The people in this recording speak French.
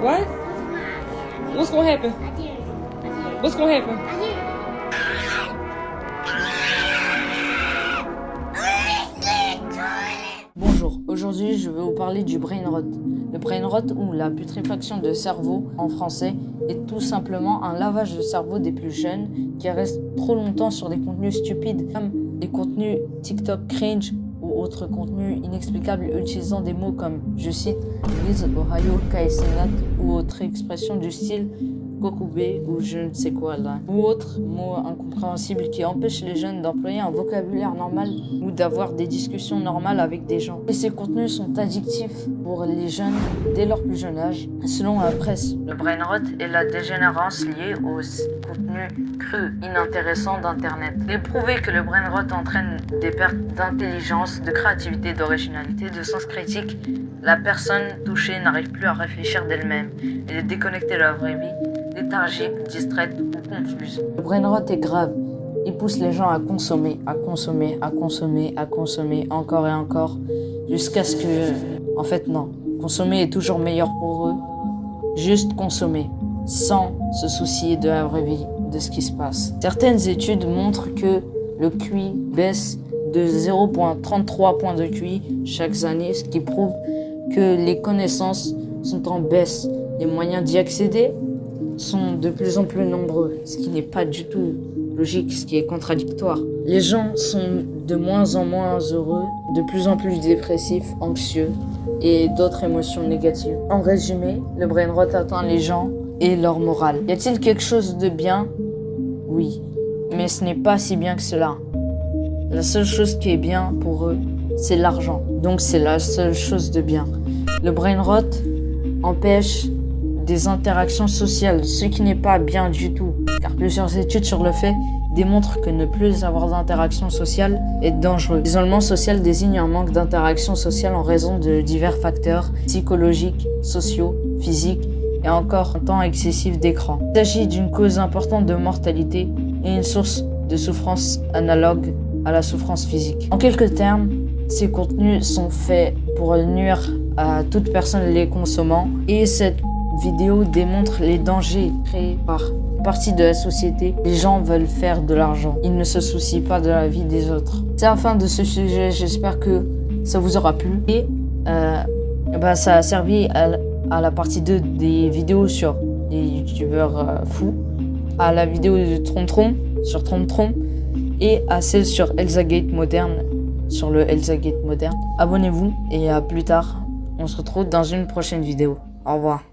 What? What's gonna happen? What's gonna happen? Bonjour, aujourd'hui je vais vous parler du brain rot. Le brain rot, ou la putréfaction de cerveau en français, est tout simplement un lavage de cerveau des plus jeunes qui restent trop longtemps sur des contenus stupides comme des contenus TikTok cringe ou autres contenus inexplicables utilisant des mots comme, je cite, Liz, Ohio, Kaesenat ou autres expressions du style Kokube ou je ne sais quoi là, ou autres mots incompréhensibles qui empêchent les jeunes d'employer un vocabulaire normal ou d'avoir des discussions normales avec des gens. Et ces contenus sont addictifs pour les jeunes dès leur plus jeune âge. Selon la presse, le brain rot est la dégénérance liée aux contenus crus, inintéressants d'Internet. Il est prouvé que le brain rot entraîne des pertes d'intelligence, de créativité, d'originalité, de sens critique. La personne touchée n'arrive plus à réfléchir d'elle-même. Elle est déconnectée de la vraie vie, léthargique, distraite ou confuse. Le brain rot est grave. Il pousse les gens à consommer, encore et encore, jusqu'à ce que... En fait, non. Consommer est toujours meilleur pour eux. Juste consommer, sans se soucier de la vraie vie, de ce qui se passe. Certaines études montrent que le QI baisse de 0,33 points de QI chaque année, ce qui prouve que les connaissances sont en baisse. Les moyens d'y accéder sont de plus en plus nombreux, ce qui n'est pas du tout logique, ce qui est contradictoire. Les gens sont de moins en moins heureux, de plus en plus dépressifs, anxieux et d'autres émotions négatives. En résumé, le brain rot atteint les gens et leur morale. Y a-t-il quelque chose de bien? Oui, mais ce n'est pas si bien que cela. La seule chose qui est bien pour eux, c'est l'argent. Donc c'est la seule chose de bien. Le brain rot empêche des interactions sociales, ce qui n'est pas bien du tout, car plusieurs études sur le fait démontrent que ne plus avoir d'interaction sociale est dangereux. L'isolement social désigne un manque d'interaction sociale en raison de divers facteurs psychologiques, sociaux, physiques et encore un temps excessif d'écran. Il s'agit d'une cause importante de mortalité et une source de souffrance analogue à la souffrance physique. En quelques termes, ces contenus sont faits pour nuire à toute personne les consommant et cette vidéo démontre les dangers créés par une partie de la société. Les gens veulent faire de l'argent. Ils ne se soucient pas de la vie des autres. C'est la fin de ce sujet. J'espère que ça vous aura plu. Et ça a servi à la partie 2 des vidéos sur les youtubeurs fous, à la vidéo de TromTrom sur TromTrom et à celle sur Elzagate moderne, sur le Elzagate moderne. Abonnez-vous et à plus tard. On se retrouve dans une prochaine vidéo. Au revoir.